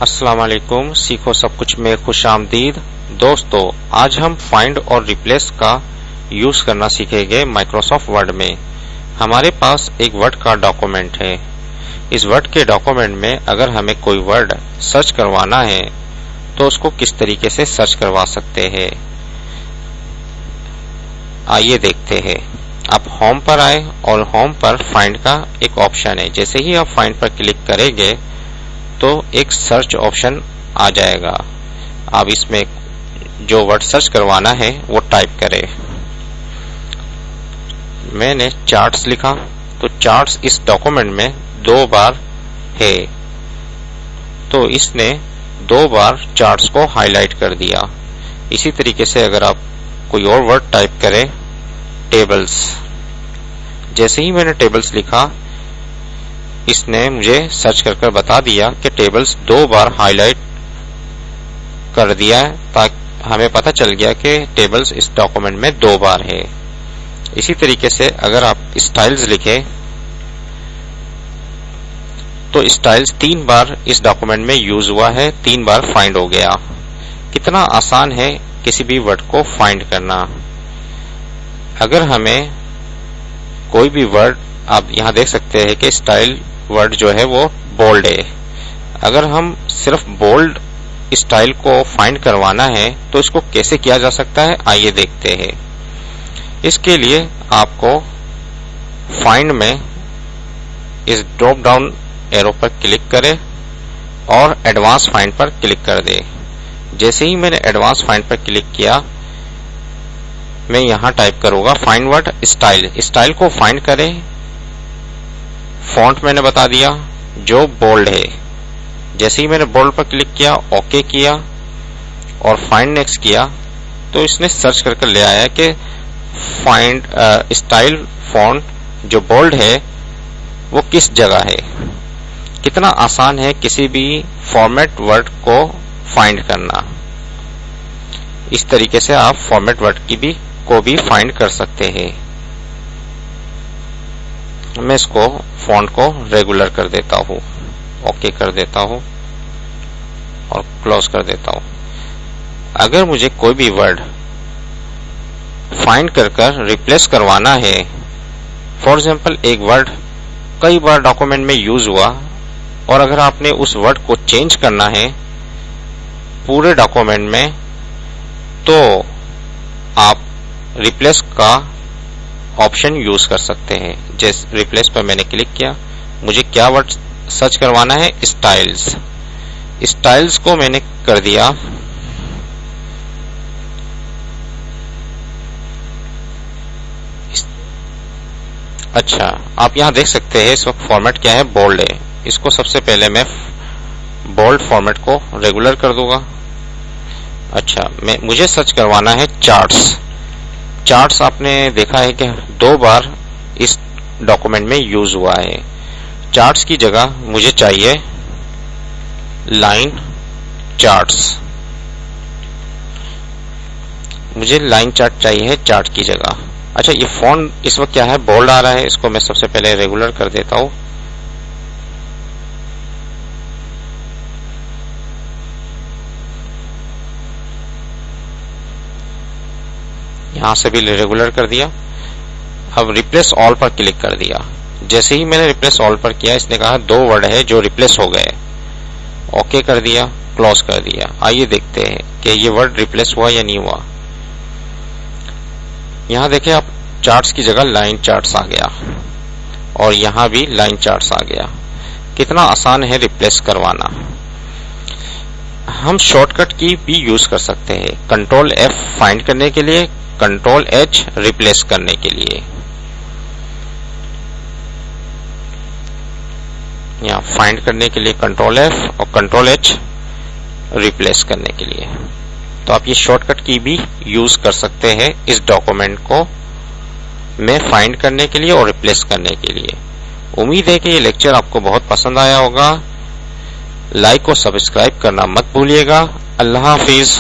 अस्सलाम वालेकुम। सीखो सब कुछ में खुश आमदीद। दोस्तों, आज हम फाइंड और रिप्लेस का यूज करना सीखेंगे माइक्रोसॉफ्ट वर्ड में। हमारे पास एक वर्ड का डॉक्यूमेंट है। इस वर्ड के डॉक्यूमेंट में अगर हमें कोई वर्ड सर्च करवाना है तो उसको किस तरीके से सर्च करवा सकते हैं, आइए देखते हैं। आप होम पर आए और होम पर फाइंड का एक ऑप्शन है। जैसे ही आप फाइंड पर क्लिक करेंगे तो एक सर्च ऑप्शन आ जाएगा। आप इसमें जो वर्ड सर्च करवाना है वो टाइप करें। मैंने चार्ट्स लिखा तो चार्ट्स इस डॉक्यूमेंट में 2 बार है, तो इसने 2 बार चार्ट्स को हाईलाइट कर दिया। इसी तरीके से अगर आप कोई और वर्ड टाइप करें, टेबल्स, जैसे ही मैंने टेबल्स लिखा इसने मुझे सर्च कर बता दिया कि टेबल्स 2 बार हाईलाइट कर दिया है, ताकि हमें पता चल गया कि टेबल्स इस डॉक्यूमेंट में 2 बार है। इसी तरीके से अगर आप स्टाइल्स लिखें तो स्टाइल्स 3 बार इस डॉक्यूमेंट में यूज हुआ है, 3 बार फाइंड हो गया। कितना आसान है किसी भी वर्ड को फाइंड करना। अगर हमें कोई भी वर्ड, आप यहां देख सकते हैं कि स्टाइल वर्ड जो है वो बोल्ड है। अगर हम सिर्फ बोल्ड स्टाइल को फाइंड करवाना है तो इसको कैसे किया जा सकता है, आइए देखते हैं। इसके लिए आपको फाइंड में इस ड्रॉप डाउन एरो पर क्लिक करें और एडवांस फाइंड पर क्लिक कर दें। जैसे ही मैंने एडवांस फाइंड पर क्लिक किया, मैं यहां टाइप करूंगा फाइंड वर्ड स्टाइल। स्टाइल को फाइंड करें। फॉन्ट मैंने बता दिया जो बोल्ड है। जैसे ही मैंने बोल्ड पर क्लिक किया, ओके किया और फाइंड नेक्स्ट किया, तो इसने सर्च करके ले आया कि फाइंड स्टाइल फॉन्ट जो बोल्ड है वो किस जगह है। कितना आसान है किसी भी फॉर्मेट वर्ड को फाइंड करना। इस तरीके से आप फॉर्मेट वर्ड को भी फाइंड कर सकते हैं। मैं इसको फॉन्ट को रेगुलर कर देता हूं, ओके कर देता हूं और क्लोज कर देता हूं। अगर मुझे कोई भी वर्ड फाइंड कर रिप्लेस करवाना है, फॉर एग्जांपल एक वर्ड कई बार डॉक्यूमेंट में यूज हुआ और अगर आपने उस वर्ड को चेंज करना है पूरे डॉक्यूमेंट में, तो आप रिप्लेस का ऑप्शन यूज कर सकते हैं। जैसे रिप्लेस पर मैंने क्लिक किया, मुझे क्या वर्ड सर्च करवाना है, स्टाइल्स। स्टाइल्स को मैंने कर दिया अच्छा, आप यहां देख सकते हैं इस वक्त फॉर्मेट क्या है, बोल्ड है। इसको सबसे पहले मैं बोल्ड फॉर्मेट को रेगुलर कर दूंगा। अच्छा, मुझे सर्च करवाना है चार्ट्स। चार्ट्स आपने देखा है कि 2 बार इस डॉक्यूमेंट में यूज हुआ है। चार्ट्स की जगह मुझे चाहिए लाइन चार्ट्स। मुझे लाइन चार्ट चाहिए चार्ट की जगह। अच्छा, ये फॉन्ट इस वक्त क्या है, बोल्ड आ रहा है। इसको मैं सबसे पहले रेगुलर कर देता हूं। यहां से भी रेगुलर कर दिया। अब रिप्लेस ऑल पर क्लिक कर दिया। जैसे ही मैंने रिप्लेस ऑल पर किया, इसने कहा 2 वर्ड है जो रिप्लेस हो गए। ओके कर दिया, क्लोज कर दिया। आइए देखते हैं कि ये वर्ड रिप्लेस हुआ या नहीं हुआ। यहां देखें आप, चार्ट्स की जगह लाइन चार्ट्स आ गया और यहां भी लाइन चार्ट्स आ गया। कितना आसान है रिप्लेस करवाना। हम शॉर्टकट की भी यूज कर सकते हैं। कंट्रोल F फाइंड करने के लिए, कंट्रोल H रिप्लेस करने के लिए। यहाँ फाइंड करने के लिए कंट्रोल F और कंट्रोल H रिप्लेस करने के लिए। तो आप ये शॉर्टकट की भी यूज कर सकते हैं इस डॉक्यूमेंट को में फाइंड करने के लिए और रिप्लेस करने के लिए। उम्मीद है कि ये लेक्चर आपको बहुत पसंद आया होगा। लाइक और सब्सक्राइब करना मत भूलिएगा। अल्लाह हाफिज।